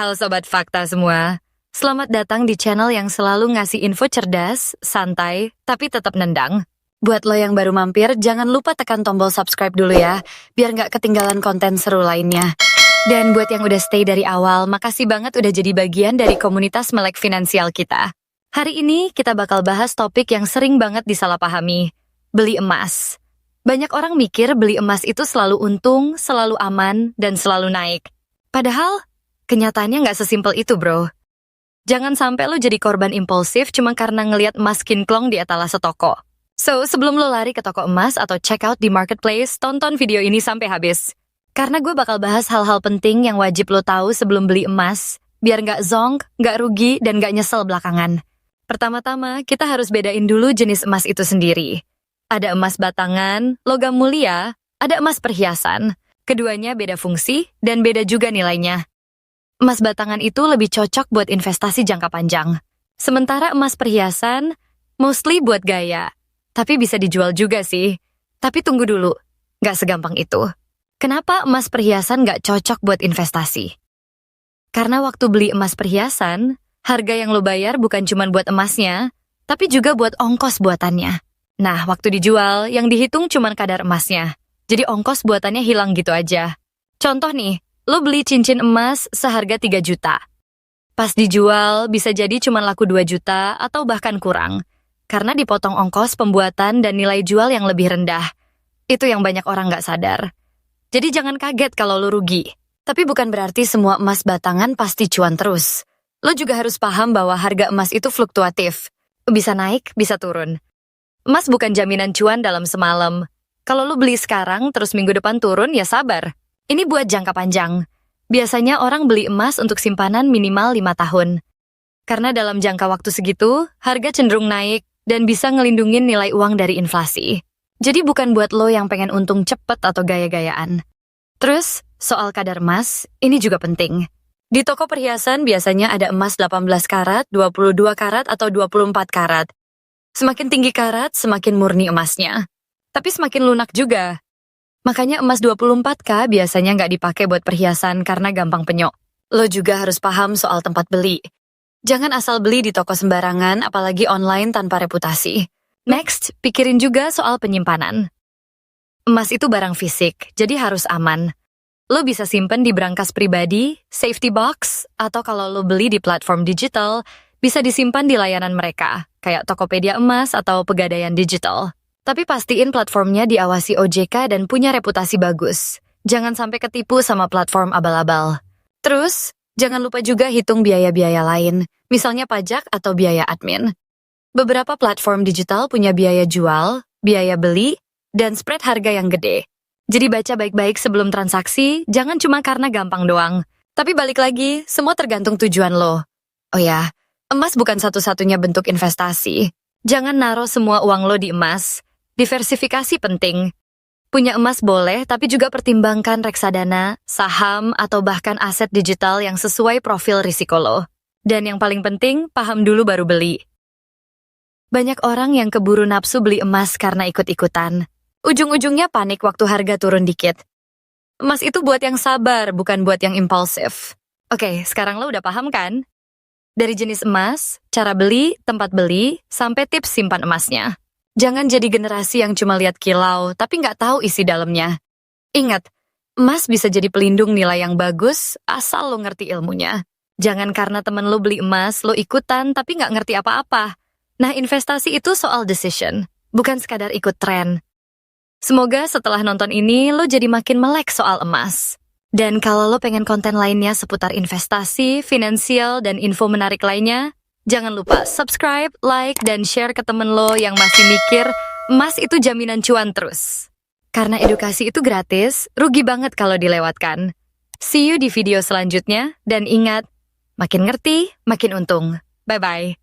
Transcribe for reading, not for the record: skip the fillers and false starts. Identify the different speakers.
Speaker 1: Halo Sobat Fakta semua, selamat datang di channel yang selalu ngasih info cerdas, santai, tapi tetap nendang. Buat lo yang baru mampir, jangan lupa tekan tombol subscribe dulu ya, biar nggak ketinggalan konten seru lainnya. Dan buat yang udah stay dari awal, makasih banget udah jadi bagian dari komunitas melek finansial kita. Hari ini kita bakal bahas topik yang sering banget disalahpahami, beli emas. Banyak orang mikir beli emas itu selalu untung, selalu aman, dan selalu naik. Padahal, kenyataannya nggak sesimpel itu, bro. Jangan sampai lo jadi korban impulsif cuma karena ngelihat emas kinclong di etalase toko. So, sebelum lo lari ke toko emas atau check out di marketplace, tonton video ini sampai habis. Karena gue bakal bahas hal-hal penting yang wajib lo tahu sebelum beli emas, biar nggak zonk, nggak rugi, dan nggak nyesel belakangan. Pertama-tama, kita harus bedain dulu jenis emas itu sendiri. Ada emas batangan, logam mulia, ada emas perhiasan. Keduanya beda fungsi dan beda juga nilainya. Emas batangan itu lebih cocok buat investasi jangka panjang. Sementara emas perhiasan, mostly buat gaya. Tapi bisa dijual juga sih. Tapi tunggu dulu, nggak segampang itu. Kenapa emas perhiasan nggak cocok buat investasi? Karena waktu beli emas perhiasan, harga yang lo bayar bukan cuma buat emasnya, tapi juga buat ongkos buatannya. Nah, waktu dijual, yang dihitung cuma kadar emasnya. Jadi ongkos buatannya hilang gitu aja. Contoh nih, lo beli cincin emas seharga 3 juta. Pas dijual, bisa jadi cuma laku 2 juta atau bahkan kurang. Karena dipotong ongkos pembuatan dan nilai jual yang lebih rendah. Itu yang banyak orang nggak sadar. Jadi jangan kaget kalau lo rugi. Tapi bukan berarti semua emas batangan pasti cuan terus. Lo juga harus paham bahwa harga emas itu fluktuatif. Bisa naik, bisa turun. Emas bukan jaminan cuan dalam semalam. Kalau lo beli sekarang, terus minggu depan turun, ya sabar. Ini buat jangka panjang. Biasanya orang beli emas untuk simpanan minimal 5 tahun. Karena dalam jangka waktu segitu, harga cenderung naik dan bisa ngelindungin nilai uang dari inflasi. Jadi bukan buat lo yang pengen untung cepet atau gaya-gayaan. Terus, soal kadar emas, ini juga penting. Di toko perhiasan biasanya ada emas 18 karat, 22 karat, atau 24 karat. Semakin tinggi karat, semakin murni emasnya. Tapi semakin lunak juga. Makanya emas 24K biasanya nggak dipakai buat perhiasan karena gampang penyok. Lo juga harus paham soal tempat beli. Jangan asal beli di toko sembarangan, apalagi online tanpa reputasi. Next, pikirin juga soal penyimpanan. Emas itu barang fisik, jadi harus aman. Lo bisa simpen di brankas pribadi, safety box, atau kalau lo beli di platform digital, bisa disimpan di layanan mereka, kayak Tokopedia Emas atau Pegadaian Digital. Tapi pastiin platformnya diawasi OJK dan punya reputasi bagus. Jangan sampai ketipu sama platform abal-abal. Terus, jangan lupa juga hitung biaya-biaya lain, misalnya pajak atau biaya admin. Beberapa platform digital punya biaya jual, biaya beli, dan spread harga yang gede. Jadi baca baik-baik sebelum transaksi, jangan cuma karena gampang doang. Tapi balik lagi, semua tergantung tujuan lo. Oh ya, emas bukan satu-satunya bentuk investasi. Jangan naruh semua uang lo di emas. Diversifikasi penting. Punya emas boleh, tapi juga pertimbangkan reksadana, saham, atau bahkan aset digital yang sesuai profil risiko lo. Dan yang paling penting, paham dulu baru beli. Banyak orang yang keburu nafsu beli emas karena ikut-ikutan. Ujung-ujungnya panik waktu harga turun dikit. Emas itu buat yang sabar, bukan buat yang impulsif. Oke, sekarang lo udah paham kan? Dari jenis emas, cara beli, tempat beli, sampai tips simpan emasnya. Jangan jadi generasi yang cuma lihat kilau, tapi nggak tahu isi dalamnya. Ingat, emas bisa jadi pelindung nilai yang bagus, asal lo ngerti ilmunya. Jangan karena temen lo beli emas, lo ikutan tapi nggak ngerti apa-apa. Nah, investasi itu soal decision, bukan sekadar ikut tren. Semoga setelah nonton ini, lo jadi makin melek soal emas. Dan kalau lo pengen konten lainnya seputar investasi, finansial, dan info menarik lainnya, jangan lupa subscribe, like, dan share ke temen lo yang masih mikir emas itu jaminan cuan terus. Karena edukasi itu gratis, rugi banget kalau dilewatkan. See you di video selanjutnya, dan ingat, makin ngerti, makin untung. Bye-bye.